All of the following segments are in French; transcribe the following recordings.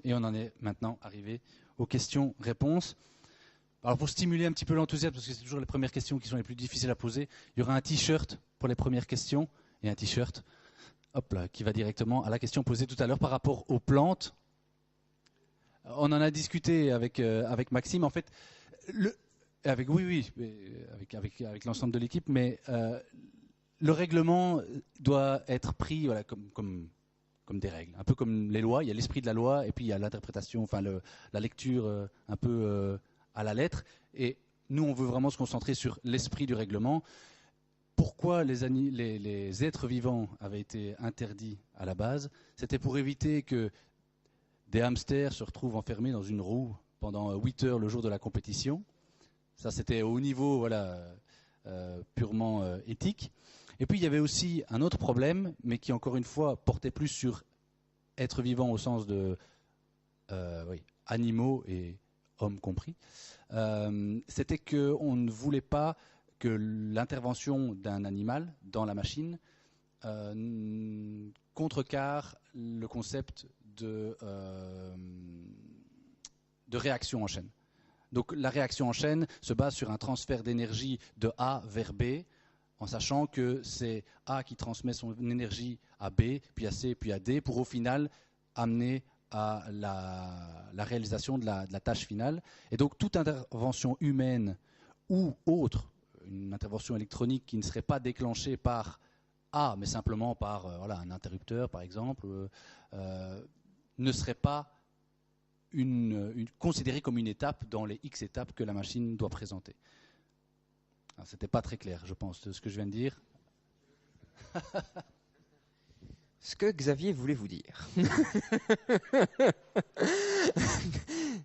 Et on en est maintenant arrivé aux questions-réponses. Alors pour stimuler un petit peu l'enthousiasme, parce que c'est toujours les premières questions qui sont les plus difficiles à poser, il y aura un t-shirt pour les premières questions, et un t-shirt, hop là, qui va directement à la question posée tout à l'heure par rapport aux plantes. On en a discuté avec Maxime, en fait, avec l'ensemble de l'équipe, mais le règlement doit être pris voilà, comme des règles, un peu comme les lois. Il y a l'esprit de la loi et puis il y a l'interprétation, enfin la lecture un peu à la lettre. Et nous, on veut vraiment se concentrer sur l'esprit du règlement. Pourquoi les êtres vivants avaient été interdits à la base? C'était pour éviter que des hamsters se retrouvent enfermés dans une roue pendant 8 heures le jour de la compétition. Ça, c'était au niveau voilà, purement éthique. Et puis, il y avait aussi un autre problème, mais qui, encore une fois, portait plus sur être vivant au sens de animaux et hommes compris. C'était qu'on ne voulait pas que l'intervention d'un animal dans la machine contrecarre le concept de réaction en chaîne. Donc la réaction en chaîne se base sur un transfert d'énergie de A vers B, en sachant que c'est A qui transmet son énergie à B, puis à C, puis à D, pour au final amener à la réalisation de la tâche finale. Et donc toute intervention humaine ou autre, une intervention électronique qui ne serait pas déclenchée par A, mais simplement par un interrupteur par exemple, ne serait pas considérée comme une étape dans les X étapes que la machine doit présenter. Ce n'était pas très clair, je pense, de ce que je viens de dire. Ce que Xavier voulait vous dire,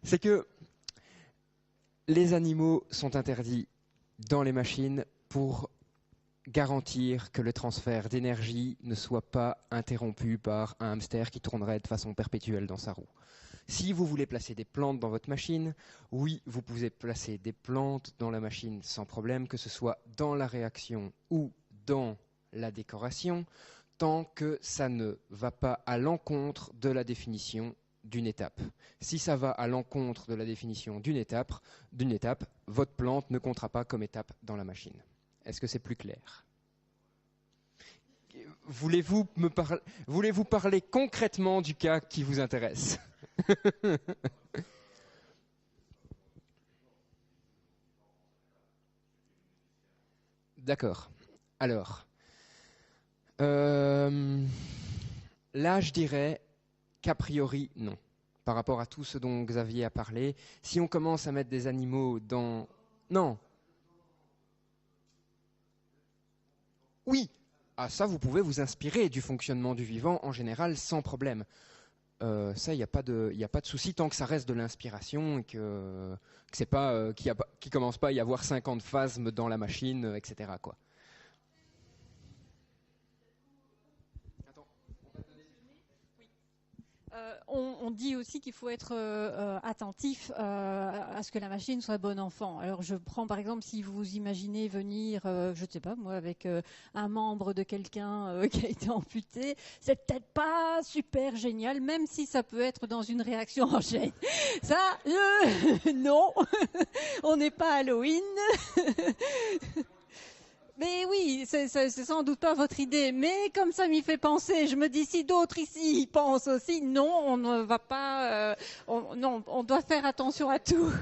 c'est que les animaux sont interdits dans les machines pour garantir que le transfert d'énergie ne soit pas interrompu par un hamster qui tournerait de façon perpétuelle dans sa roue. Si vous voulez placer des plantes dans votre machine, oui, vous pouvez placer des plantes dans la machine sans problème, que ce soit dans la réaction ou dans la décoration, tant que ça ne va pas à l'encontre de la définition d'une étape. Si ça va à l'encontre de la définition d'une étape, votre plante ne comptera pas comme étape dans la machine. Est-ce que c'est plus clair ? Voulez-vous parler concrètement du cas qui vous intéresse ? D'accord. Alors, là, je dirais qu'a priori, non. Par rapport à tout ce dont Xavier a parlé, si on commence à mettre des animaux dans... Non. Oui. Ah, ça, vous pouvez vous inspirer du fonctionnement du vivant en général sans problème. Ça, il n'y a pas de souci tant que ça reste de l'inspiration et que c'est pas qu'il commence pas à y avoir 50 phasmes dans la machine, etc. quoi. On dit aussi qu'il faut être attentif à ce que la machine soit bon enfant. Alors je prends par exemple si vous imaginez venir, je ne sais pas moi, avec un membre de quelqu'un qui a été amputé, c'est peut-être pas super génial, même si ça peut être dans une réaction en chaîne. Ça, non, on n'est pas Halloween. Mais oui, c'est sans doute pas votre idée. Mais comme ça m'y fait penser, je me dis si d'autres ici y pensent aussi, non, on ne va pas. Non, on doit faire attention à tout.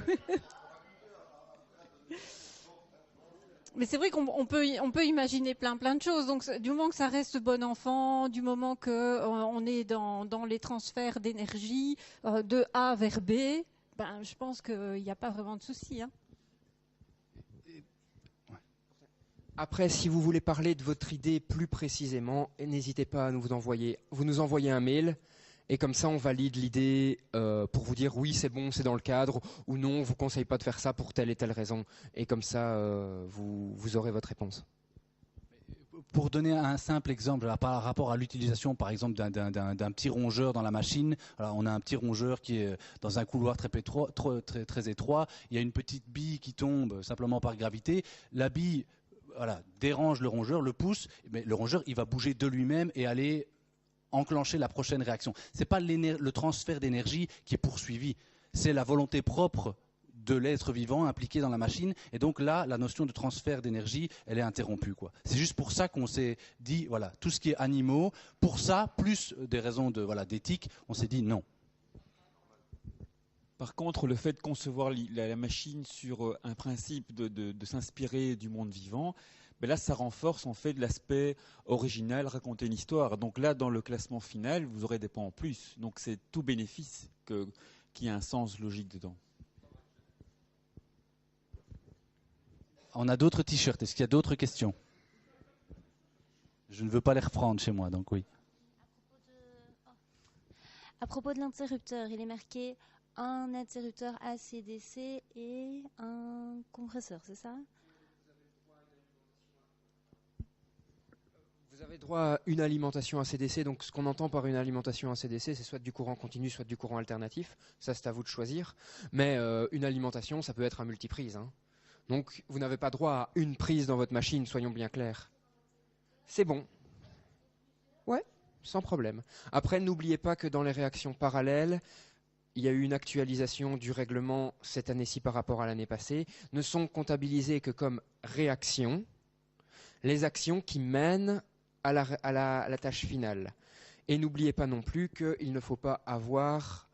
Mais c'est vrai qu'on peut imaginer plein de choses. Donc du moment que ça reste bon enfant, du moment que on est dans les transferts d'énergie de A vers B, ben je pense qu'il n'y a pas vraiment de souci. Hein. Après, si vous voulez parler de votre idée plus précisément, n'hésitez pas à nous envoyer un mail et comme ça on valide l'idée pour vous dire oui c'est bon, c'est dans le cadre ou non, on vous conseille pas de faire ça pour telle et telle raison et comme ça vous aurez votre réponse. Pour donner un simple exemple, par rapport à l'utilisation par exemple d'un petit rongeur dans la machine, alors on a un petit rongeur qui est dans un couloir très étroit, il y a une petite bille qui tombe simplement par gravité, la bille dérange le rongeur, le pousse, mais le rongeur il va bouger de lui-même et aller enclencher la prochaine réaction. Ce n'est pas le transfert d'énergie qui est poursuivi, c'est la volonté propre de l'être vivant impliqué dans la machine. Et donc là, la notion de transfert d'énergie, elle est interrompue, quoi. C'est juste pour ça qu'on s'est dit, voilà, tout ce qui est animaux, pour ça, plus des raisons de, voilà, d'éthique, on s'est dit non. Par contre, le fait de concevoir la machine sur un principe de s'inspirer du monde vivant, ben là, ça renforce en fait l'aspect original, raconter une histoire. Donc là, dans le classement final, vous aurez des points en plus. Donc c'est tout bénéfice qui a un sens logique dedans. On a d'autres t-shirts. Est-ce qu'il y a d'autres questions? Je ne veux pas les reprendre chez moi, donc oui. À propos de l'interrupteur, il est marqué un interrupteur AC/DC et un compresseur, c'est ça? Vous avez droit à une alimentation AC/DC. Donc ce qu'on entend par une alimentation AC/DC, c'est soit du courant continu, soit du courant alternatif. Ça, c'est à vous de choisir. Mais une alimentation, ça peut être un multiprise, hein. Donc, vous n'avez pas droit à une prise dans votre machine, soyons bien clairs. C'est bon. Ouais, sans problème. Après, n'oubliez pas que dans les réactions parallèles, il y a eu une actualisation du règlement cette année-ci par rapport à l'année passée. Ne sont comptabilisées que comme réactions les actions qui mènent à la tâche finale. Et n'oubliez pas non plus qu'il ne faut pas avoir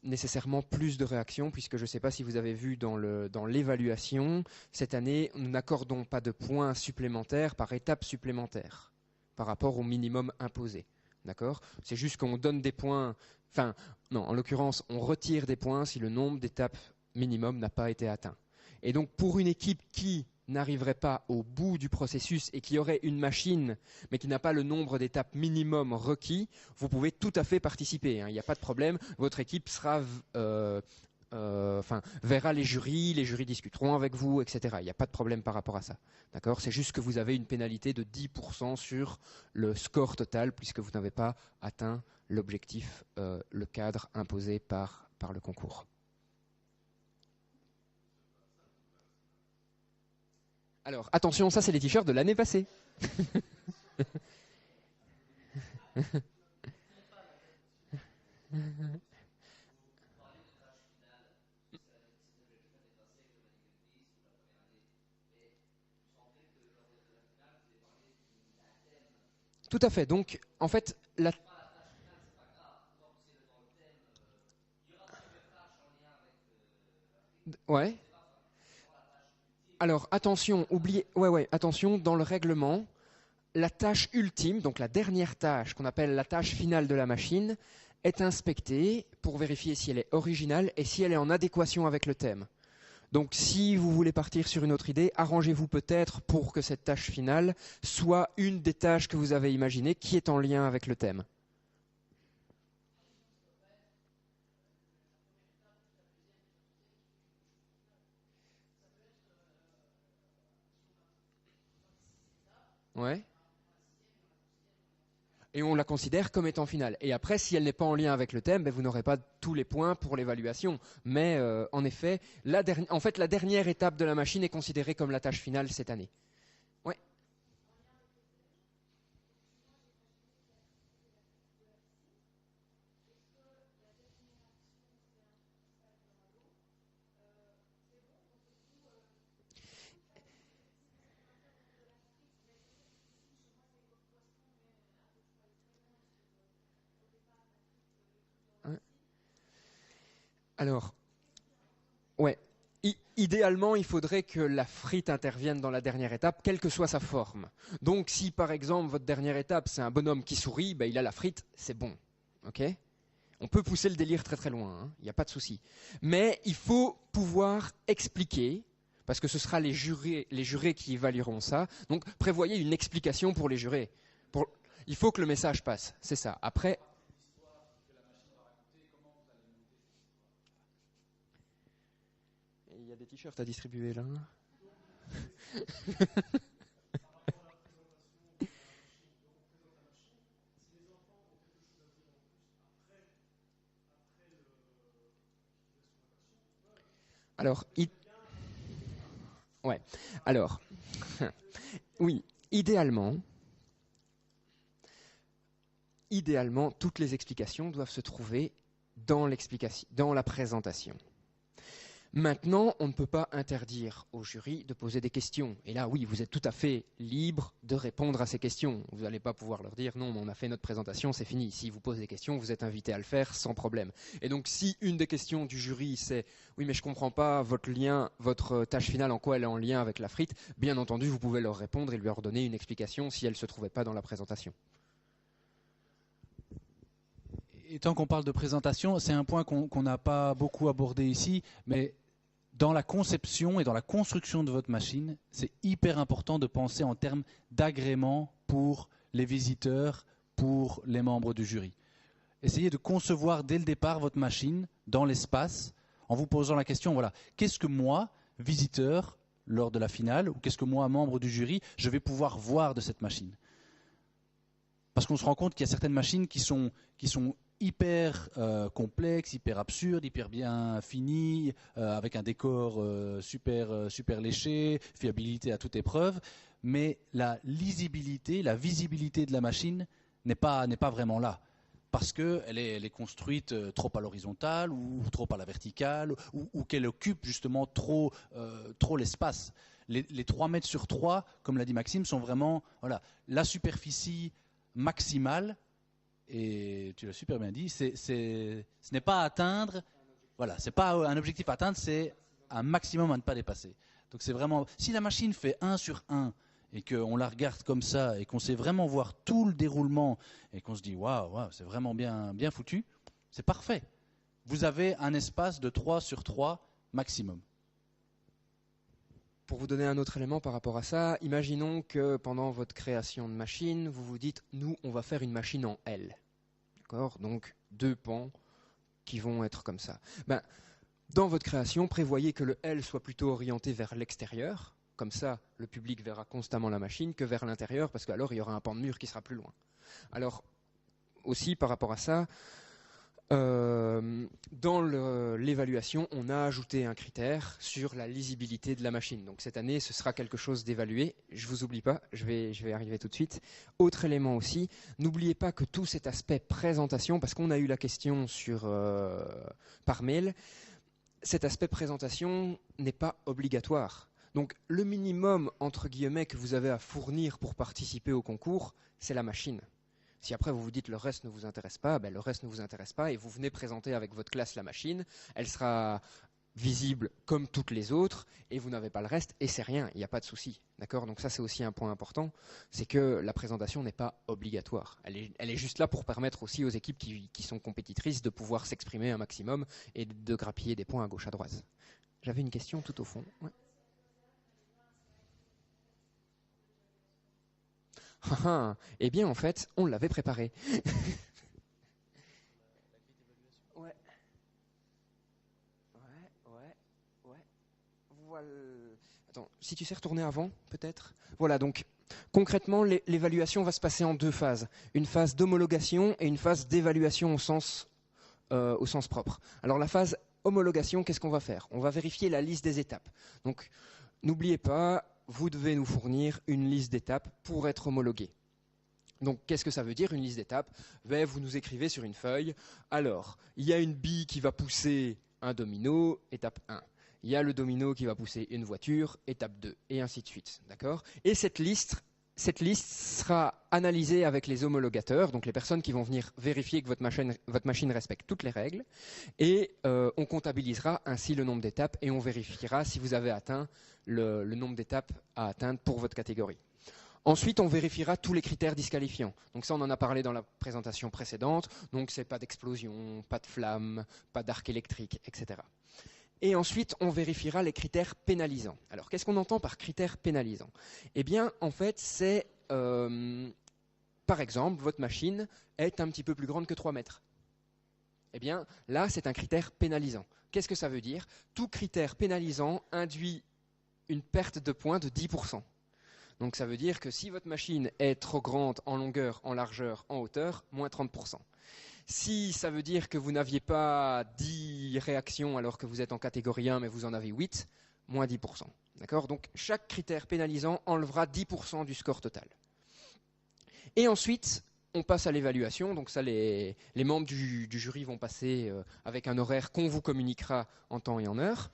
nécessairement plus de réactions, puisque je ne sais pas si vous avez vu dans l'évaluation, cette année, nous n'accordons pas de points supplémentaires par étape supplémentaire, par rapport au minimum imposé. D'accord ? C'est juste qu'on donne des points, enfin, non, en l'occurrence, on retire des points si le nombre d'étapes minimum n'a pas été atteint. Et donc, pour une équipe qui n'arriverait pas au bout du processus et qui aurait une machine mais qui n'a pas le nombre d'étapes minimum requis, vous pouvez tout à fait participer, hein, il n'y a pas de problème. Votre équipe sera, verra les jurys discuteront avec vous, etc. Il n'y a pas de problème par rapport à ça. D'accord ? C'est juste que vous avez une pénalité de 10% sur le score total puisque vous n'avez pas atteint l'objectif, le cadre imposé par le concours. Alors, attention, ça c'est les t-shirts de l'année passée. Tout à fait. Donc, en fait, ouais. Alors, attention, attention, dans le règlement, la tâche ultime, donc la dernière tâche qu'on appelle la tâche finale de la machine, est inspectée pour vérifier si elle est originale et si elle est en adéquation avec le thème. Donc, si vous voulez partir sur une autre idée, arrangez-vous peut-être pour que cette tâche finale soit une des tâches que vous avez imaginées qui est en lien avec le thème. Ouais. Et on la considère comme étant finale. Et après, si elle n'est pas en lien avec le thème, ben vous n'aurez pas tous les points pour l'évaluation. Mais en effet, la dernière étape de la machine est considérée comme la tâche finale cette année. Ouais. Alors, ouais. Idéalement, il faudrait que la frite intervienne dans la dernière étape, quelle que soit sa forme. Donc, si par exemple, votre dernière étape, c'est un bonhomme qui sourit, ben, il a la frite, c'est bon. Okay ? On peut pousser le délire très très loin, il n'y a pas de souci. Mais il faut pouvoir expliquer, parce que ce sera les jurés qui évalueront ça. Donc, prévoyez une explication pour les jurés. Il faut que le message passe, c'est ça. Après... Il y a des t-shirts à distribuer là. Alors, ouais. Alors, oui, idéalement, idéalement, toutes les explications doivent se trouver dans la présentation. Maintenant, on ne peut pas interdire au jury de poser des questions. Et là, oui, vous êtes tout à fait libre de répondre à ces questions. Vous n'allez pas pouvoir leur dire « Non, mais on a fait notre présentation, c'est fini ». Si vous posez des questions, vous êtes invité à le faire sans problème. Et donc, si une des questions du jury, c'est « Oui, mais je ne comprends pas votre tâche finale, en quoi elle est en lien avec la frite », bien entendu, vous pouvez leur répondre et leur donner une explication si elle ne se trouvait pas dans la présentation. Et tant qu'on parle de présentation, c'est un point qu'on n'a pas beaucoup abordé ici, mais dans la conception et dans la construction de votre machine, c'est hyper important de penser en termes d'agrément pour les visiteurs, pour les membres du jury. Essayez de concevoir dès le départ votre machine dans l'espace en vous posant la question, voilà, qu'est-ce que moi, visiteur, lors de la finale, ou qu'est-ce que moi, membre du jury, je vais pouvoir voir de cette machine? Parce qu'on se rend compte qu'il y a certaines machines qui sont hyper complexes, hyper absurdes, hyper bien finies, avec un décor super léché, fiabilité à toute épreuve, mais la lisibilité, la visibilité de la machine n'est pas vraiment là, parce qu'elle est construite trop à l'horizontale ou trop à la verticale, ou qu'elle occupe justement trop l'espace. Les 3 mètres sur 3, comme l'a dit Maxime, sont vraiment la superficie maximale. Et tu l'as super bien dit, ce n'est pas à atteindre, voilà, c'est pas un objectif à atteindre, c'est un maximum à ne pas dépasser. Donc c'est vraiment, si la machine fait 1 sur 1 et qu'on la regarde comme ça et qu'on sait vraiment voir tout le déroulement et qu'on se dit waouh, c'est vraiment bien foutu, c'est parfait. Vous avez un espace de 3 sur 3 maximum. Pour vous donner un autre élément par rapport à ça, imaginons que pendant votre création de machine, vous vous dites, nous, on va faire une machine en L. D'accord ? Donc, 2 pans qui vont être comme ça. Dans votre création, prévoyez que le L soit plutôt orienté vers l'extérieur. Comme ça, le public verra constamment la machine, que vers l'intérieur, parce qu'alors, il y aura un pan de mur qui sera plus loin. Alors, aussi, par rapport à ça, dans l'évaluation, on a ajouté un critère sur la lisibilité de la machine. Donc cette année, ce sera quelque chose d'évalué. Je vous oublie pas, je vais arriver tout de suite. Autre élément aussi, n'oubliez pas que tout cet aspect présentation, parce qu'on a eu la question par mail, cet aspect présentation n'est pas obligatoire. Donc le minimum, entre guillemets, que vous avez à fournir pour participer au concours, c'est la machine. Si après vous vous dites le reste ne vous intéresse pas, le reste ne vous intéresse pas et vous venez présenter avec votre classe la machine, elle sera visible comme toutes les autres et vous n'avez pas le reste et c'est rien, il n'y a pas de souci. D'accord ? Donc ça c'est aussi un point important, c'est que la présentation n'est pas obligatoire. Elle est juste là pour permettre aussi aux équipes qui sont compétitrices de pouvoir s'exprimer un maximum et de grappiller des points à gauche à droite. J'avais une question tout au fond. Ouais. Eh bien, en fait, on l'avait préparé. Ouais. Voilà. Attends, si tu sais retourner avant, peut-être. Voilà, donc, concrètement, l'évaluation va se passer en 2 phases. Une phase d'homologation et une phase d'évaluation au sens propre. Alors, la phase homologation, qu'est-ce qu'on va faire ? On va vérifier la liste des étapes. Donc, n'oubliez pas, vous devez nous fournir une liste d'étapes pour être homologué. Donc, qu'est-ce que ça veut dire, une liste d'étapes ? Vous nous écrivez sur une feuille. Alors, il y a une bille qui va pousser un domino, étape 1. Il y a le domino qui va pousser une voiture, étape 2, et ainsi de suite. D'accord ? Et cette liste sera analysée avec les homologateurs, donc les personnes qui vont venir vérifier que votre machine respecte toutes les règles, et on comptabilisera ainsi le nombre d'étapes et on vérifiera si vous avez atteint le nombre d'étapes à atteindre pour votre catégorie. Ensuite, on vérifiera tous les critères disqualifiants. Donc ça, on en a parlé dans la présentation précédente. Donc c'est pas d'explosion, pas de flamme, pas d'arc électrique, etc. Et ensuite, on vérifiera les critères pénalisants. Alors, qu'est-ce qu'on entend par critères pénalisants ? Eh bien, en fait, c'est, par exemple, votre machine est un petit peu plus grande que 3 mètres. Eh bien, là, c'est un critère pénalisant. Qu'est-ce que ça veut dire ? Tout critère pénalisant induit une perte de points de 10%. Donc, ça veut dire que si votre machine est trop grande en longueur, en largeur, en hauteur, moins 30%. Si ça veut dire que vous n'aviez pas 10 réactions alors que vous êtes en catégorie 1, mais vous en avez 8, moins 10%. D'accord ? Donc, chaque critère pénalisant enlèvera 10% du score total. Et ensuite, on passe à l'évaluation. Donc ça, les membres du jury vont passer avec un horaire qu'on vous communiquera en temps et en heure,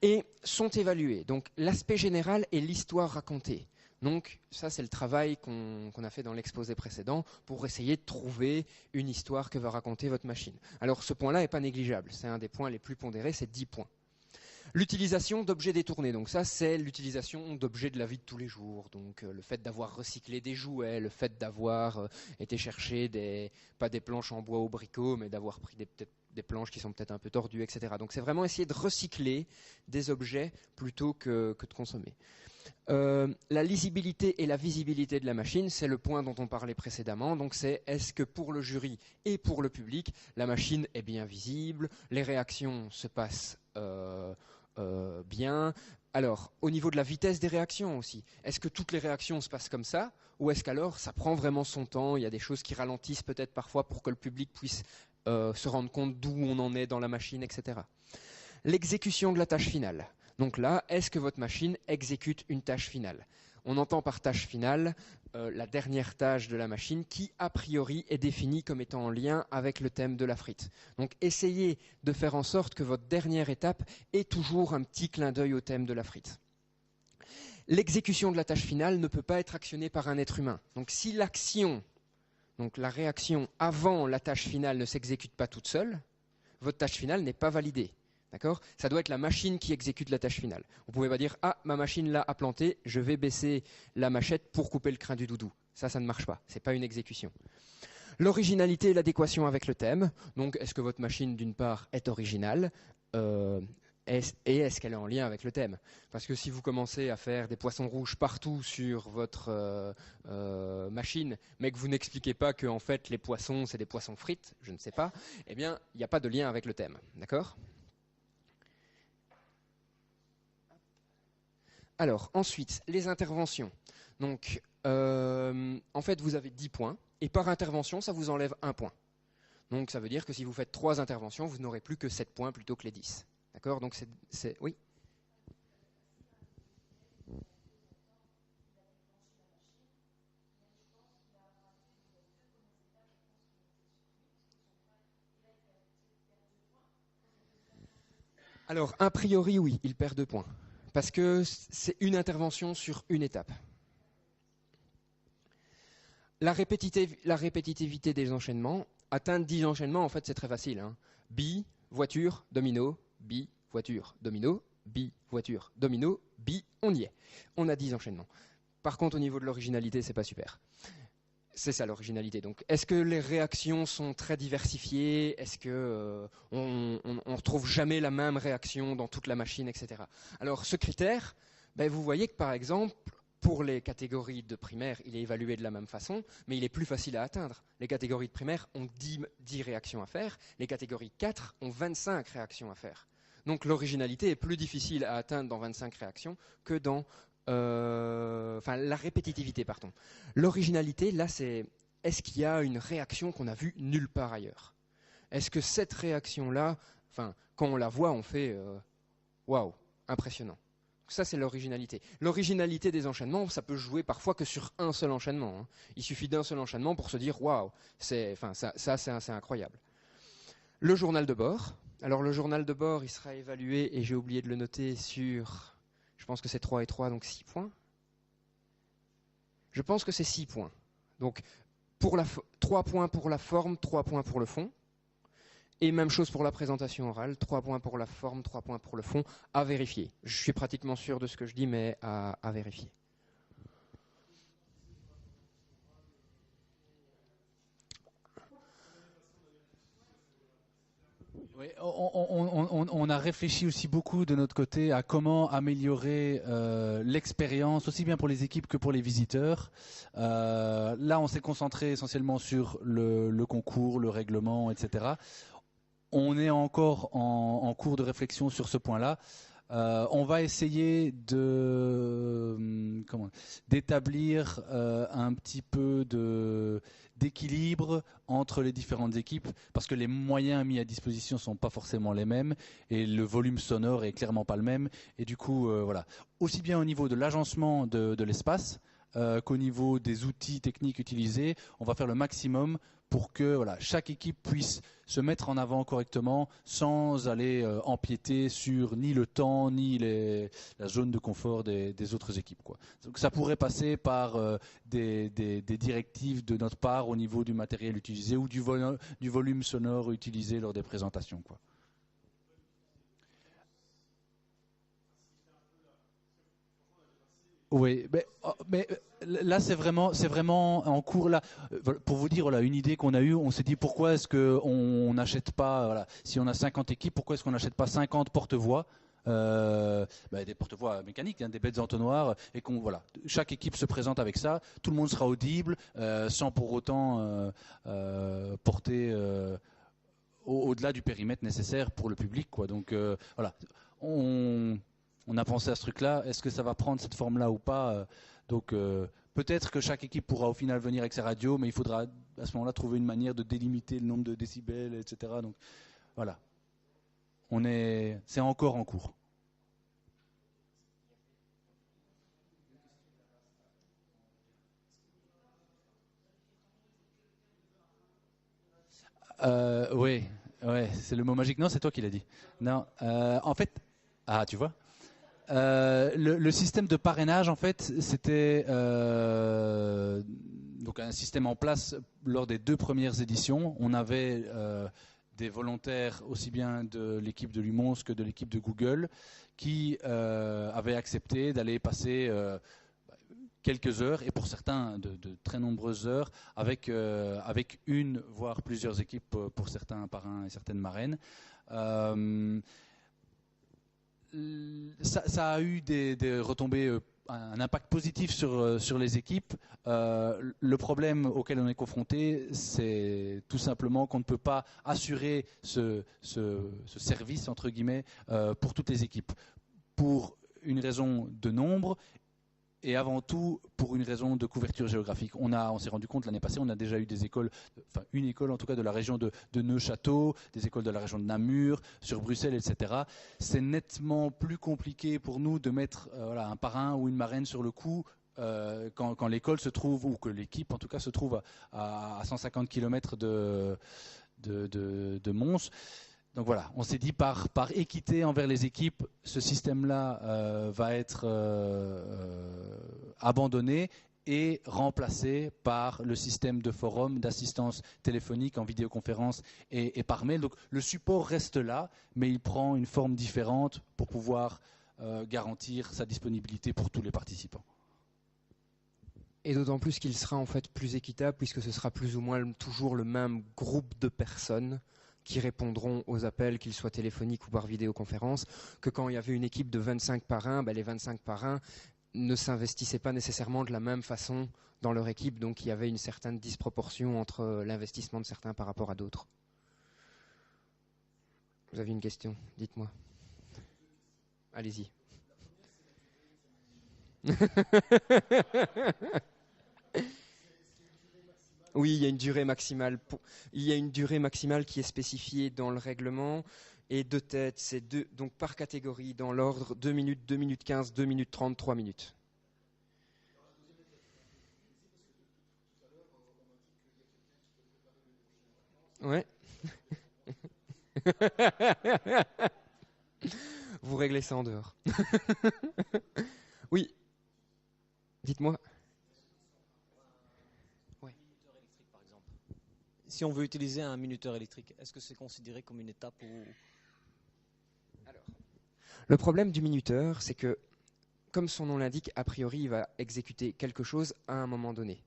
et sont évalués. Donc l'aspect général est l'histoire racontée. Donc ça, c'est le travail qu'on a fait dans l'exposé précédent pour essayer de trouver une histoire que va raconter votre machine. Alors ce point-là n'est pas négligeable. C'est un des points les plus pondérés, c'est 10 points. L'utilisation d'objets détournés, donc ça c'est l'utilisation d'objets de la vie de tous les jours, donc le fait d'avoir recyclé des jouets, le fait d'avoir été chercher pas des planches en bois au bricot, mais d'avoir pris des planches qui sont peut-être un peu tordues, etc. Donc c'est vraiment essayer de recycler des objets plutôt que de consommer. La lisibilité et la visibilité de la machine, c'est le point dont on parlait précédemment. Donc c'est est-ce que pour le jury et pour le public, la machine est bien visible, les réactions se passent bien. Alors, au niveau de la vitesse des réactions aussi, est-ce que toutes les réactions se passent comme ça, ou est-ce qu'alors ça prend vraiment son temps, il y a des choses qui ralentissent peut-être parfois pour que le public puisse se rendre compte d'où on en est dans la machine, etc. L'exécution de la tâche finale. Donc là, est-ce que votre machine exécute une tâche finale? On entend par tâche finale la dernière tâche de la machine qui, a priori, est définie comme étant en lien avec le thème de la frite. Donc essayez de faire en sorte que votre dernière étape ait toujours un petit clin d'œil au thème de la frite. L'exécution de la tâche finale ne peut pas être actionnée par un être humain. Donc si l'action, donc la réaction avant la tâche finale ne s'exécute pas toute seule, votre tâche finale n'est pas validée. D'accord ? Ça doit être la machine qui exécute la tâche finale. Vous ne pouvez pas dire « Ah, ma machine là a planté, je vais baisser la machette pour couper le crin du doudou ». Ça ne marche pas. Ce n'est pas une exécution. L'originalité et l'adéquation avec le thème. Donc, est-ce que votre machine, d'une part, est originale et est-ce qu'elle est en lien avec le thème? Parce que si vous commencez à faire des poissons rouges partout sur votre machine, mais que vous n'expliquez pas que en fait, les poissons, c'est des poissons frites, je ne sais pas, eh bien, il n'y a pas de lien avec le thème. D'accord ? Alors, ensuite, les interventions. Donc, en fait, vous avez 10 points, et par intervention, ça vous enlève 1 point. Donc, ça veut dire que si vous faites 3 interventions, vous n'aurez plus que 7 points plutôt que les 10. D'accord? Donc, c'est... Oui? Alors, a priori, oui, il perd 2 points. Parce que c'est une intervention sur une étape. La répétitivité des enchaînements, atteindre 10 enchaînements, en fait, c'est très facile. Hein. Bi, voiture, domino, bi, voiture, domino, bi, voiture, domino, bi, on y est. On a 10 enchaînements. Par contre, au niveau de l'originalité, c'est pas super. C'est ça l'originalité. Donc, est-ce que les réactions sont très diversifiées? Est-ce que on retrouve jamais la même réaction dans toute la machine, etc. Alors, ce critère, vous voyez que par exemple, pour les catégories de primaire, il est évalué de la même façon, mais il est plus facile à atteindre. Les catégories de primaire ont 10 réactions à faire, les catégories 4 ont 25 réactions à faire. Donc, l'originalité est plus difficile à atteindre dans 25 réactions que dans la répétitivité, pardon. L'originalité, là, c'est est-ce qu'il y a une réaction qu'on a vue nulle part ailleurs? Est-ce que cette réaction-là, quand on la voit, on fait waouh, impressionnant. Ça, c'est l'originalité. L'originalité des enchaînements, ça peut jouer parfois que sur un seul enchaînement. Hein. Il suffit d'un seul enchaînement pour se dire waouh, c'est incroyable. Le journal de bord. Alors, le journal de bord, il sera évalué, et j'ai oublié de le noter sur... Je pense que c'est 3 et 3, donc 6 points. Je pense que c'est 6 points. Donc, 3 points pour la forme, 3 points pour le fond. Et même chose pour la présentation orale, 3 points pour la forme, 3 points pour le fond, à vérifier. Je suis pratiquement sûr de ce que je dis, mais à vérifier. Oui, on a réfléchi aussi beaucoup de notre côté à comment améliorer l'expérience, aussi bien pour les équipes que pour les visiteurs. Là, on s'est concentré essentiellement sur le concours, le règlement, etc. On est encore en cours de réflexion sur ce point-là. On va essayer d'établir un petit peu d'équilibre entre les différentes équipes, parce que les moyens mis à disposition ne sont pas forcément les mêmes, et le volume sonore est clairement pas le même. Et du coup, voilà. Aussi bien au niveau de l'agencement de l'espace, qu'au niveau des outils techniques utilisés, on va faire le maximum pour que chaque équipe puisse se mettre en avant correctement sans aller empiéter sur ni le temps ni la zone de confort des autres équipes, quoi. Donc ça pourrait passer par des directives de notre part au niveau du matériel utilisé ou du volume sonore utilisé lors des présentations, quoi. Oui, mais là c'est vraiment en cours là. Pour vous dire une idée qu'on a eue, on s'est dit pourquoi est-ce qu'on n'achète pas, si on a 50 équipes, pourquoi est-ce qu'on n'achète pas 50 porte-voix, des porte-voix mécaniques, des bêtes entonnoirs, et chaque équipe se présente avec ça, tout le monde sera audible, sans pour autant porter au-delà du périmètre nécessaire pour le public, quoi. Donc on a pensé à ce truc-là. Est-ce que ça va prendre cette forme-là ou pas? Donc peut-être que chaque équipe pourra au final venir avec sa radio, mais il faudra à ce moment-là trouver une manière de délimiter le nombre de décibels, etc. Donc voilà, c'est encore en cours. Oui, c'est le mot magique. Non, c'est toi qui l'as dit. Non, en fait, tu vois. Le système de parrainage, en fait, c'était donc un système en place lors des 2 premières éditions. On avait des volontaires aussi bien de l'équipe de Lumons que de l'équipe de Google qui avaient accepté d'aller passer quelques heures, et pour certains de très nombreuses heures, avec une voire plusieurs équipes pour certains parrains et certaines marraines. Ça a eu des retombées, un impact positif sur les équipes. Le problème auquel on est confronté, c'est tout simplement qu'on ne peut pas assurer ce service, entre guillemets, pour toutes les équipes. Pour une raison de nombre, et avant tout pour une raison de couverture géographique. On s'est rendu compte l'année passée, on a déjà eu des écoles, enfin une école en tout cas de la région de Neuchâteau, des écoles de la région de Namur, sur Bruxelles, etc. C'est nettement plus compliqué pour nous de mettre un parrain ou une marraine sur le coup quand l'école se trouve, ou que l'équipe en tout cas se trouve à 150 km de Mons. Donc voilà, on s'est dit par équité envers les équipes, ce système-là va être abandonné et remplacé par le système de forum, d'assistance téléphonique en vidéoconférence et par mail. Donc le support reste là, mais il prend une forme différente pour pouvoir garantir sa disponibilité pour tous les participants. Et d'autant plus qu'il sera en fait plus équitable, puisque ce sera plus ou moins toujours le même groupe de personnes qui répondront aux appels, qu'ils soient téléphoniques ou par vidéoconférence, que quand il y avait une équipe de 25 parrains, les 25 parrains ne s'investissaient pas nécessairement de la même façon dans leur équipe, donc il y avait une certaine disproportion entre l'investissement de certains par rapport à d'autres. Vous avez une question? Dites-moi. Allez-y. Oui, il y a une durée maximale. Il y a une durée maximale qui est spécifiée dans le règlement. Et de tête, c'est donc par catégorie, dans l'ordre, 2 minutes, 2 minutes 15, 2 minutes 30, 3 minutes. Ouais. Vous réglez ça en dehors. Oui. Dites-moi. Si on veut utiliser un minuteur électrique, est-ce que c'est considéré comme une étape ou... Alors, le problème du minuteur, c'est que, comme son nom l'indique, a priori, il va exécuter quelque chose à un moment donné.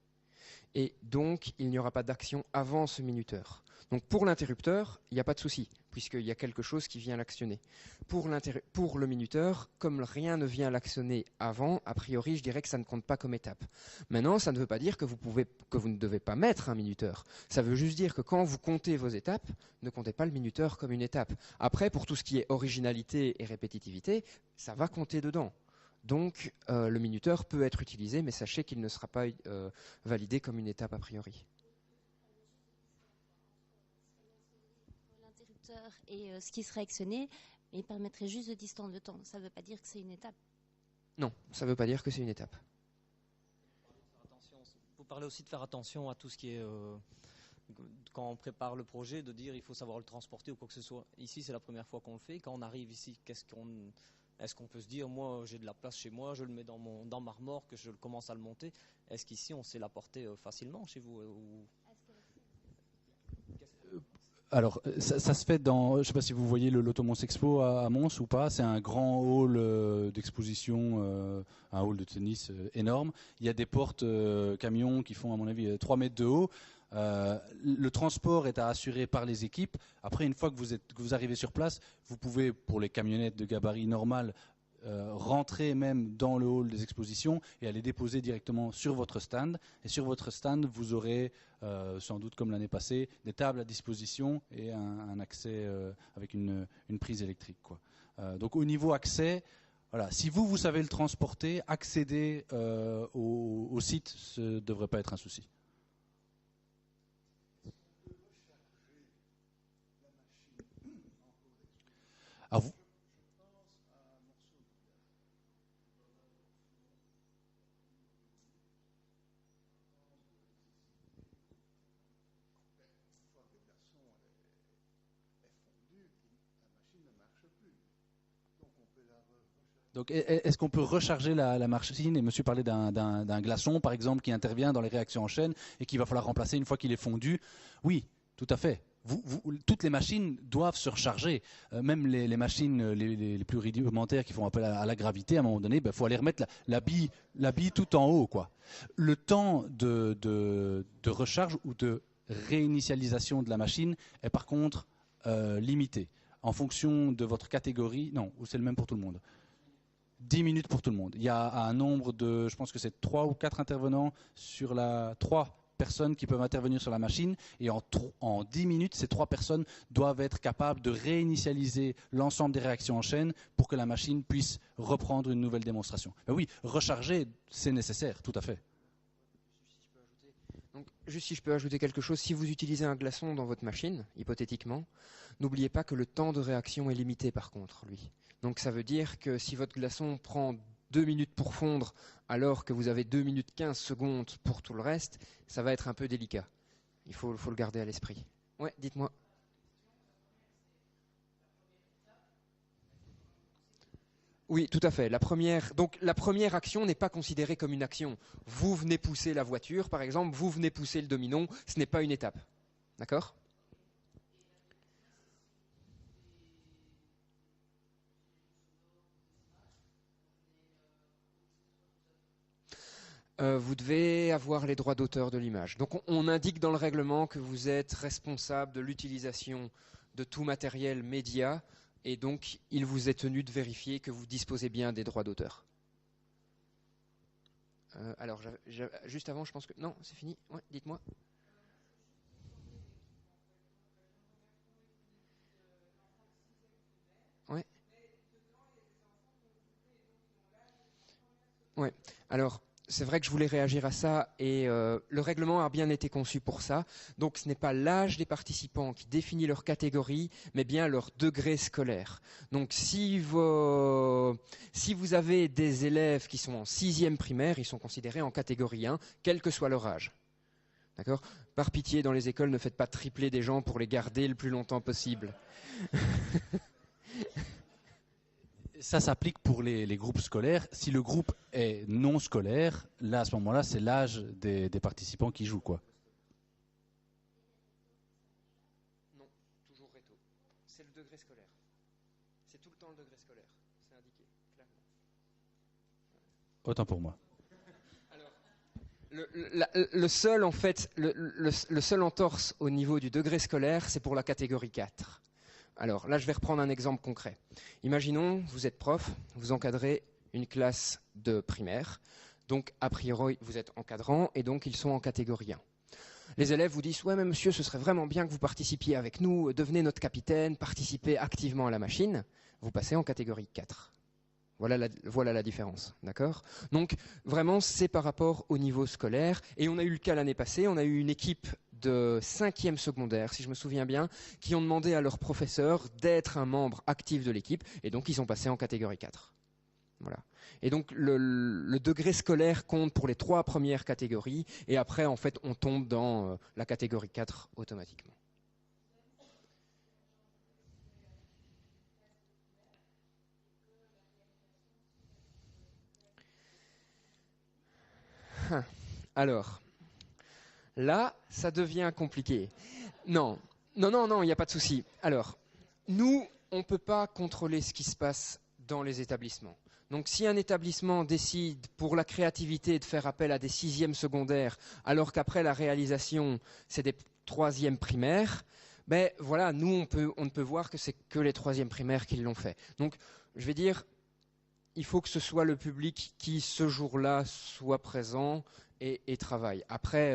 Et donc, il n'y aura pas d'action avant ce minuteur. Donc, pour l'interrupteur, il n'y a pas de souci, puisqu'il y a quelque chose qui vient l'actionner. Pour le minuteur, comme rien ne vient l'actionner avant, a priori, je dirais que ça ne compte pas comme étape. Maintenant, ça ne veut pas dire que vous ne devez pas mettre un minuteur. Ça veut juste dire que quand vous comptez vos étapes, ne comptez pas le minuteur comme une étape. Après, pour tout ce qui est originalité et répétitivité, ça va compter dedans. Donc, le minuteur peut être utilisé, mais sachez qu'il ne sera pas validé comme une étape a priori. L'interrupteur et ce qui serait actionné, il permettrait juste de distendre le temps. Ça ne veut pas dire que c'est une étape. Non, ça ne veut pas dire que c'est une étape. parlais aussi de faire attention à tout ce qui est quand on prépare le projet, de dire il faut savoir le transporter ou quoi que ce soit. Ici, c'est la première fois qu'on le fait. Quand on arrive ici, est-ce qu'on peut se dire, moi j'ai de la place chez moi, je le mets dans ma remorque, je commence à le monter. Est-ce qu'ici on sait l'apporter facilement chez vous Alors, ça se fait dans, je ne sais pas si vous voyez l'Automons Expo à Mons ou pas, c'est un grand hall d'exposition, un hall de tennis énorme. Il y a des portes camions qui font, à mon avis, 3 mètres de haut. Le transport est à assurer par les équipes. Après, une fois que vous arrivez sur place, vous pouvez, pour les camionnettes de gabarit normal, rentrer même dans le hall des expositions et aller déposer directement sur votre stand. Et sur votre stand, vous aurez, sans doute comme l'année passée, des tables à disposition et un accès avec une prise électrique, quoi. Donc au niveau accès, voilà, si vous savez le transporter, accéder au site, ce ne devrait pas être un souci. Alors vous, donc, est-ce qu'on peut recharger la machine? Et monsieur parlait d'un glaçon, par exemple, qui intervient dans les réactions en chaîne et qu'il va falloir remplacer une fois qu'il est fondu. Oui, tout à fait. Toutes les machines doivent se recharger. Même les machines les plus rudimentaires qui font appel à la gravité, à un moment donné, il faut aller remettre la bille tout en haut, quoi. Le temps de recharge ou de réinitialisation de la machine est par contre limité. En fonction de votre catégorie, non, ou c'est le même pour tout le monde. 10 minutes pour tout le monde. Il y a un nombre de, je pense que c'est 3 ou 4 intervenants sur 3 personnes qui peuvent intervenir sur la machine. Et en 10 minutes, ces 3 personnes doivent être capables de réinitialiser l'ensemble des réactions en chaîne pour que la machine puisse reprendre une nouvelle démonstration. Mais oui, recharger, c'est nécessaire, tout à fait. Donc, juste si je peux ajouter quelque chose, si vous utilisez un glaçon dans votre machine, hypothétiquement, n'oubliez pas que le temps de réaction est limité par contre, lui. Donc ça veut dire que si votre glaçon prend 2 minutes pour fondre alors que vous avez 2 minutes 15 secondes pour tout le reste, ça va être un peu délicat. Il faut le garder à l'esprit. Ouais, dites-moi. Oui, tout à fait. La première action n'est pas considérée comme une action. Vous venez pousser la voiture, par exemple, vous venez pousser le dominon, ce n'est pas une étape. D'accord ? Vous devez avoir les droits d'auteur de l'image. Donc on indique dans le règlement que vous êtes responsable de l'utilisation de tout matériel média et donc il vous est tenu de vérifier que vous disposez bien des droits d'auteur. Alors juste avant, je pense que... Non, c'est fini. Ouais, dites-moi. Ouais. Ouais. Alors... C'est vrai que je voulais réagir à ça et le règlement a bien été conçu pour ça. Donc ce n'est pas l'âge des participants qui définit leur catégorie, mais bien leur degré scolaire. Donc si vous avez des élèves qui sont en 6e primaire, ils sont considérés en catégorie 1, quel que soit leur âge. D'accord ? Par pitié, dans les écoles, ne faites pas tripler des gens pour les garder le plus longtemps possible. Ça s'applique pour les groupes scolaires. Si le groupe est non scolaire, là, à ce moment-là, c'est l'âge des participants qui jouent, quoi. Non, toujours réto. C'est le degré scolaire. C'est tout le temps le degré scolaire. C'est indiqué, clairement. Autant pour moi. Alors, le seul entorse au niveau du degré scolaire, c'est pour la catégorie 4. Alors là, je vais reprendre un exemple concret. Imaginons, vous êtes prof, vous encadrez une classe de primaire. Donc, a priori, vous êtes encadrant et donc ils sont en catégorie 1. Les élèves vous disent « Ouais, mais monsieur, ce serait vraiment bien que vous participiez avec nous, devenez notre capitaine, participez activement à la machine. » Vous passez en catégorie 4. Voilà la différence, d'accord ? Donc, vraiment, c'est par rapport au niveau scolaire. Et on a eu le cas l'année passée, on a eu une équipe de 5e secondaire, si je me souviens bien, qui ont demandé à leur professeur d'être un membre actif de l'équipe, et donc ils sont passés en catégorie 4. Voilà. Et donc le degré scolaire compte pour les 3 premières catégories, et après en fait on tombe dans la catégorie 4 automatiquement. Alors, là, ça devient compliqué. Non, il n'y a pas de souci. Alors, nous, on ne peut pas contrôler ce qui se passe dans les établissements. Donc, si un établissement décide pour la créativité de faire appel à des 6e secondaires, alors qu'après la réalisation, c'est des 3e primaires, ben voilà, nous, on ne peut voir que c'est que les 3e primaires qui l'ont fait. Donc, je vais dire, il faut que ce soit le public qui, ce jour-là, soit présent et travaille. Après,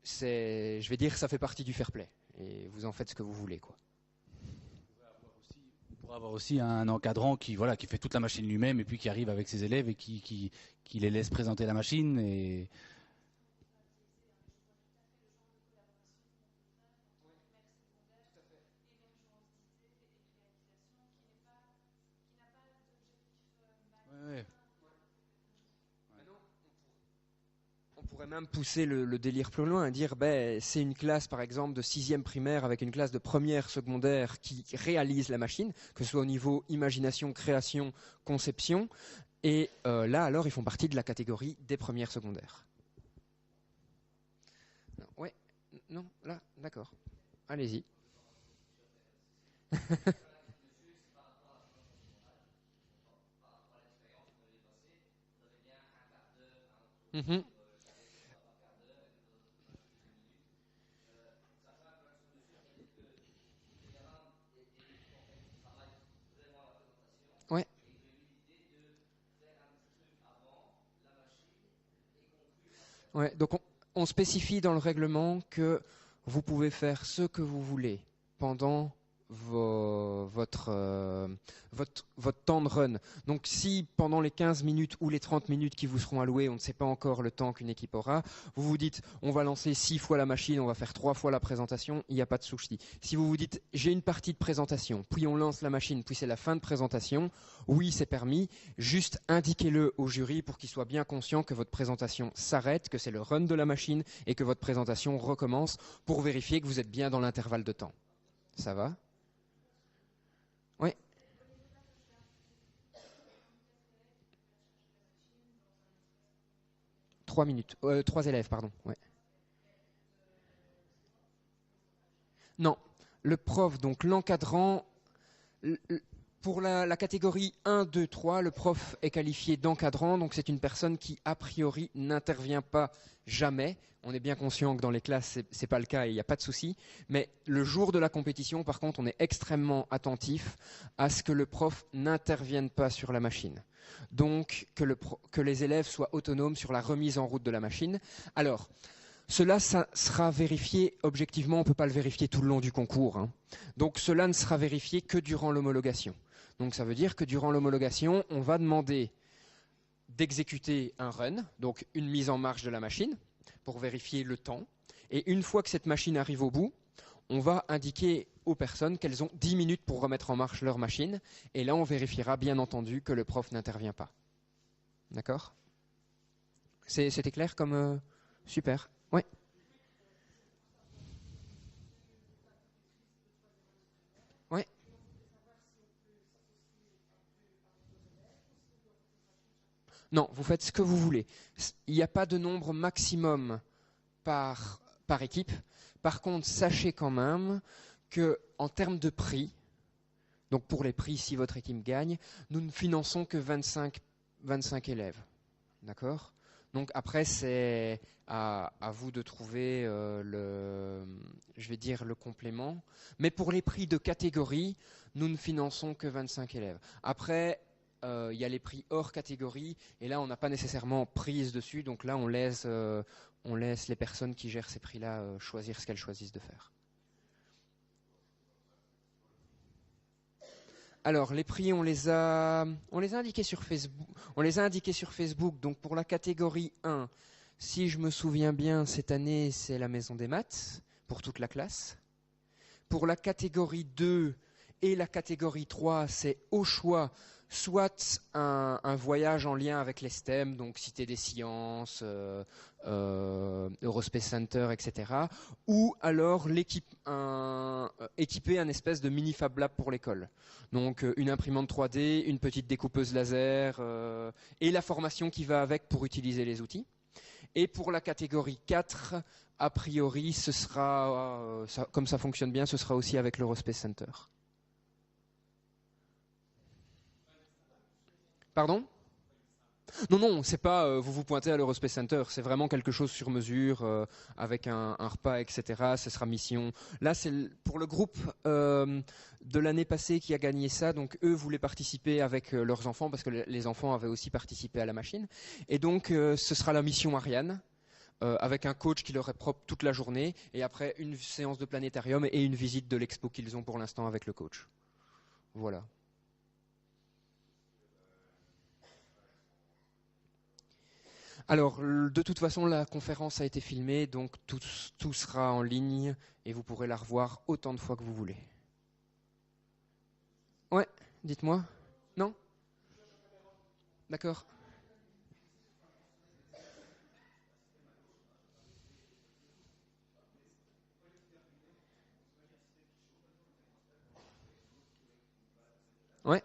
je vais dire, ça fait partie du fair play. Et vous en faites ce que vous voulez, quoi. On pourrait avoir aussi un encadrant qui fait toute la machine lui-même et puis qui arrive avec ses élèves et qui les laisse présenter la machine. Et ouais. On pourrait même pousser le délire plus loin et dire c'est une classe par exemple de 6e primaire avec une classe de première secondaire qui réalise la machine, que ce soit au niveau imagination, création, conception, et là alors ils font partie de la catégorie des premières secondaires. Ouais, non, là, d'accord. Allez-y. Mm-hmm. Ouais. Ouais, donc on spécifie dans le règlement que vous pouvez faire ce que vous voulez pendant votre temps de run. Donc si pendant les 15 minutes ou les 30 minutes qui vous seront allouées, on ne sait pas encore le temps qu'une équipe aura, vous vous dites on va lancer 6 fois la machine, on va faire 3 fois la présentation, il n'y a pas de souci. Si vous vous dites j'ai une partie de présentation, puis on lance la machine, puis c'est la fin de présentation, oui c'est permis, juste indiquez-le au jury pour qu'il soit bien conscient que votre présentation s'arrête, que c'est le run de la machine et que votre présentation recommence pour vérifier que vous êtes bien dans l'intervalle de temps. Ça va ? Oui. 3 minutes. 3 élèves, pardon. Ouais. Non. Le prof, donc l'encadrant, pour la catégorie 1, 2, 3, le prof est qualifié d'encadrant, donc c'est une personne qui, a priori, n'intervient pas jamais. On est bien conscient que dans les classes, ce n'est pas le cas et il n'y a pas de souci. Mais le jour de la compétition, par contre, on est extrêmement attentif à ce que le prof n'intervienne pas sur la machine. Donc, que les élèves soient autonomes sur la remise en route de la machine. Alors, cela ça sera vérifié objectivement, on ne peut pas le vérifier tout le long du concours. Hein. Donc, cela ne sera vérifié que durant l'homologation. Donc, ça veut dire que durant l'homologation, on va demander d'exécuter un run, donc une mise en marche de la machine, pour vérifier le temps. Et une fois que cette machine arrive au bout, on va indiquer aux personnes qu'elles ont 10 minutes pour remettre en marche leur machine. Et là, on vérifiera bien entendu que le prof n'intervient pas. D'accord ? C'était clair comme... Super. Ouais. Ouais. Non, vous faites ce que vous voulez. Il n'y a pas de nombre maximum par équipe. Par contre, sachez quand même qu'en termes de prix, donc pour les prix, si votre équipe gagne, nous ne finançons que 25 élèves. D'accord ? Donc après, c'est à vous de trouver le complément. Mais pour les prix de catégorie, nous ne finançons que 25 élèves. Après, il y a les prix hors catégorie, et là, on n'a pas nécessairement prise dessus. Donc là, on laisse les personnes qui gèrent ces prix-là choisir ce qu'elles choisissent de faire. Alors, les prix, on les a indiqués sur Facebook. On les a indiqués sur Facebook. Donc, pour la catégorie 1, si je me souviens bien, cette année, c'est la Maison des Maths pour toute la classe. Pour la catégorie 2 et la catégorie 3, c'est au choix soit un voyage en lien avec les STEM, donc Cité des Sciences, Eurospace Center, etc. Ou alors équiper un espèce de mini Fab Lab pour l'école. Donc une imprimante 3D, une petite découpeuse laser et la formation qui va avec pour utiliser les outils. Et pour la catégorie 4, a priori, ce sera, comme ça fonctionne bien, ce sera aussi avec l'Eurospace Center. Pardon ? Non, c'est pas vous vous pointez à l'Eurospace Center, c'est vraiment quelque chose sur mesure, avec un repas, etc. Ce sera mission. Là, c'est pour le groupe de l'année passée qui a gagné ça, donc eux voulaient participer avec leurs enfants, parce que les enfants avaient aussi participé à la machine. Et donc, ce sera la mission Ariane, avec un coach qui leur est propre toute la journée, et après une séance de planétarium et une visite de l'expo qu'ils ont pour l'instant avec le coach. Voilà. Alors, de toute façon, la conférence a été filmée, donc tout sera en ligne et vous pourrez la revoir autant de fois que vous voulez. Ouais, dites-moi. Non ? D'accord. Ouais.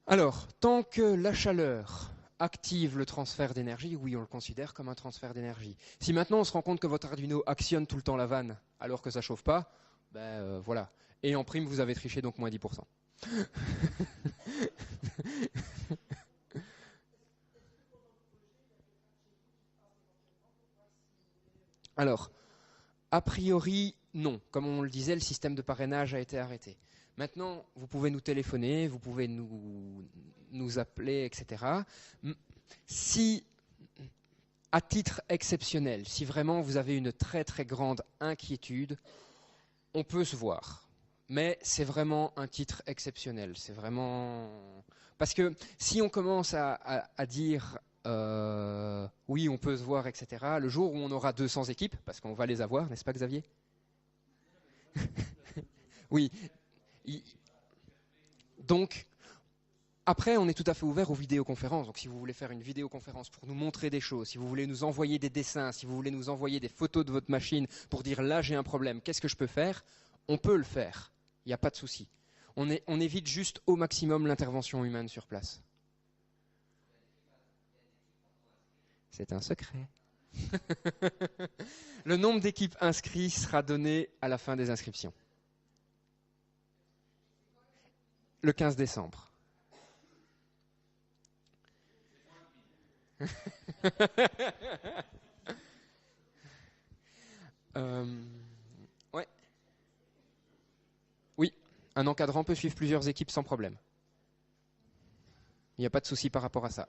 Alors, tant que la chaleur active le transfert d'énergie, oui, on le considère comme un transfert d'énergie. Si maintenant on se rend compte que votre Arduino actionne tout le temps la vanne alors que ça chauffe pas, ben voilà. Et en prime, vous avez triché, donc moins 10%. Alors, a priori, non. Comme on le disait, le système de parrainage a été arrêté. Maintenant, vous pouvez nous téléphoner, vous pouvez nous appeler, etc. Si, à titre exceptionnel, si vraiment vous avez une très très grande inquiétude, on peut se voir. Mais c'est vraiment un titre exceptionnel. C'est vraiment... Parce que si on commence à dire oui, on peut se voir, etc., le jour où on aura 200 équipes, parce qu'on va les avoir, n'est-ce pas Xavier? Oui. Donc, après, on est tout à fait ouvert aux vidéoconférences. Donc, si vous voulez faire une vidéoconférence pour nous montrer des choses, si vous voulez nous envoyer des dessins, si vous voulez nous envoyer des photos de votre machine pour dire là, j'ai un problème, qu'est-ce que je peux faire? On peut le faire. Il n'y a pas de souci. On évite juste au maximum l'intervention humaine sur place. C'est un secret. Le nombre d'équipes inscrites sera donné à la fin des inscriptions. Le 15 décembre. Ouais. Oui, un encadrant peut suivre plusieurs équipes sans problème. Il n'y a pas de souci par rapport à ça.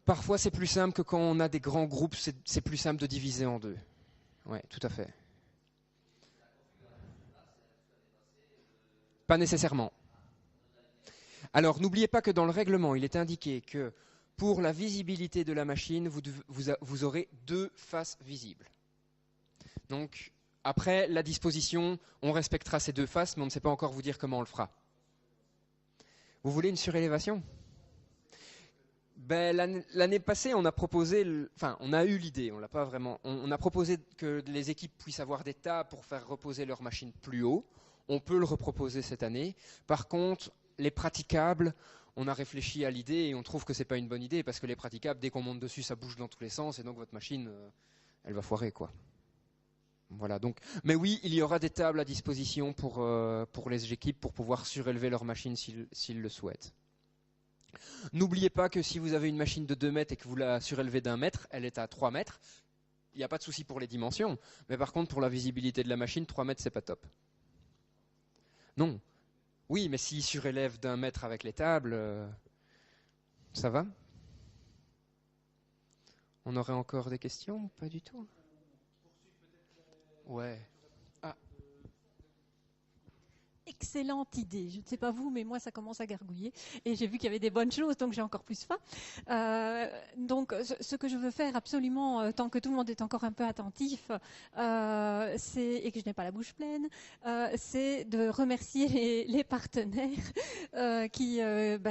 Parfois, c'est plus simple que quand on a des grands groupes, c'est plus simple de diviser en deux. Oui, tout à fait. Pas nécessairement. Alors, n'oubliez pas que dans le règlement, il est indiqué que pour la visibilité de la machine, vous aurez 2 faces visibles. Donc, après la disposition, on respectera ces 2 faces, mais on ne sait pas encore vous dire comment on le fera. Vous voulez une surélévation ? L'année passée, on a proposé, on a eu l'idée, on l'a pas vraiment. On a proposé que les équipes puissent avoir des tables pour faire reposer leur machine plus haut. On peut le reproposer cette année. Par contre, les praticables, on a réfléchi à l'idée et on trouve que c'est pas une bonne idée parce que les praticables, dès qu'on monte dessus, ça bouge dans tous les sens et donc votre machine, elle va foirer, quoi. Voilà. Donc, mais oui, il y aura des tables à disposition pour les équipes pour pouvoir surélever leur machine s'ils le souhaitent. N'oubliez pas que si vous avez une machine de 2 mètres et que vous la surélevez d'1 mètre, elle est à 3 mètres. Il n'y a pas de souci pour les dimensions. Mais par contre, pour la visibilité de la machine, 3 mètres, c'est pas top. Non. Oui, mais s'il surélève d'1 mètre avec les tables, ça va? On aurait encore des questions? Pas du tout. Ouais. Excellente idée. Je ne sais pas vous, mais moi, ça commence à gargouiller. Et j'ai vu qu'il y avait des bonnes choses, donc j'ai encore plus faim. Donc, ce que je veux faire absolument, tant que tout le monde est encore un peu attentif, et que je n'ai pas la bouche pleine, c'est de remercier les partenaires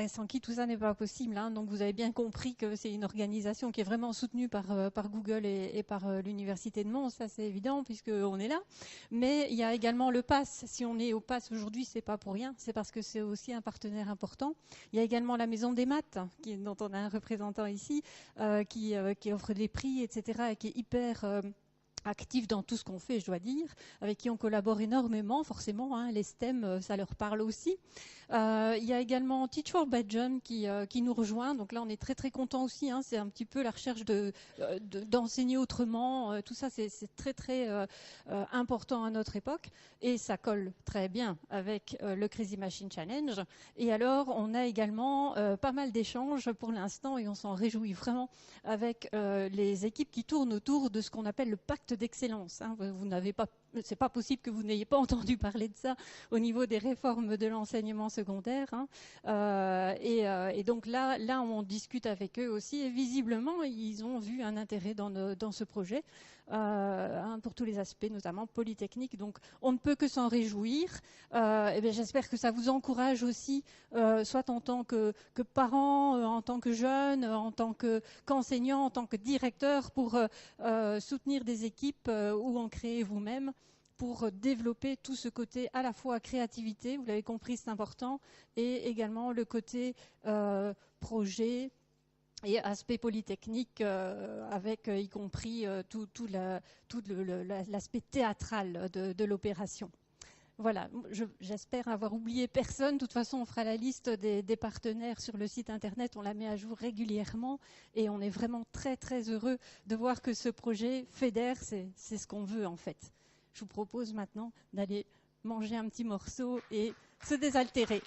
sans qui tout ça n'est pas possible. Hein. Donc vous avez bien compris que c'est une organisation qui est vraiment soutenue par Google et par l'Université de Mons, ça c'est évident puisqu'on est là. Mais il y a également le PASS. Si on est au PASS aujourd'hui, c'est pas pour rien, c'est parce que c'est aussi un partenaire important. Il y a également la Maison des Maths, dont on a un représentant ici, qui offre des prix, etc., et qui est hyper actif dans tout ce qu'on fait, je dois dire, avec qui on collabore énormément, forcément, hein, les STEM, ça leur parle aussi. Il y a également Teach for Belgium qui nous rejoint, donc là on est très très content aussi, hein, c'est un petit peu la recherche d'enseigner autrement, tout ça c'est très très important à notre époque, et ça colle très bien avec le Crazy Machine Challenge. Et alors on a également pas mal d'échanges pour l'instant, et on s'en réjouit vraiment avec les équipes qui tournent autour de ce qu'on appelle le pacte d'excellence. Hein. Vous n'avez pas, c'est pas possible que vous n'ayez pas entendu parler de ça au niveau des réformes de l'enseignement secondaire. Hein. Et donc là, on discute avec eux aussi. Et visiblement, ils ont vu un intérêt dans ce projet pour tous les aspects, notamment polytechniques. Donc, on ne peut que s'en réjouir. J'espère que ça vous encourage aussi, soit en tant que parents, en tant que jeunes, en tant qu'enseignants, en tant que directeurs, pour soutenir des équipes ou en créer vous-même, pour développer tout ce côté à la fois créativité, vous l'avez compris, c'est important, et également le côté projet et aspect polytechnique, avec y compris tout l'aspect théâtral de l'opération. Voilà, j'espère avoir oublié personne. De toute façon, on fera la liste des partenaires sur le site internet, on la met à jour régulièrement, et on est vraiment très très heureux de voir que ce projet fédère, c'est ce qu'on veut en fait. Je vous propose maintenant d'aller manger un petit morceau et se désaltérer.